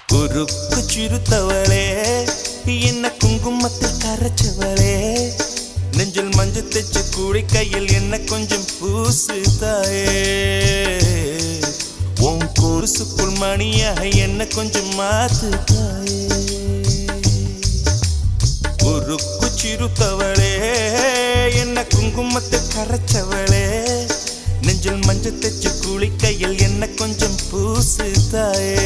குறுக்கு சிறுத்தவளே என்ன குங்குமத்தில் கரைச்சவளே நெஞ்சில் மஞ்சள் தைச்ச கூடை கையில் என்ன கொஞ்சம் பூசு தாயே உன் கொலுசுக்குள் மணியாக என்ன கொஞ்சம் மாத்து தாயே குறுக்கு சிறுத்தவளே என்ன குங்குமத்தில் கரைச்சவளே நெஞ்சில் மஞ்சள் தைச்ச கூடை கையில் என்ன கொஞ்சம் பூசு தாயே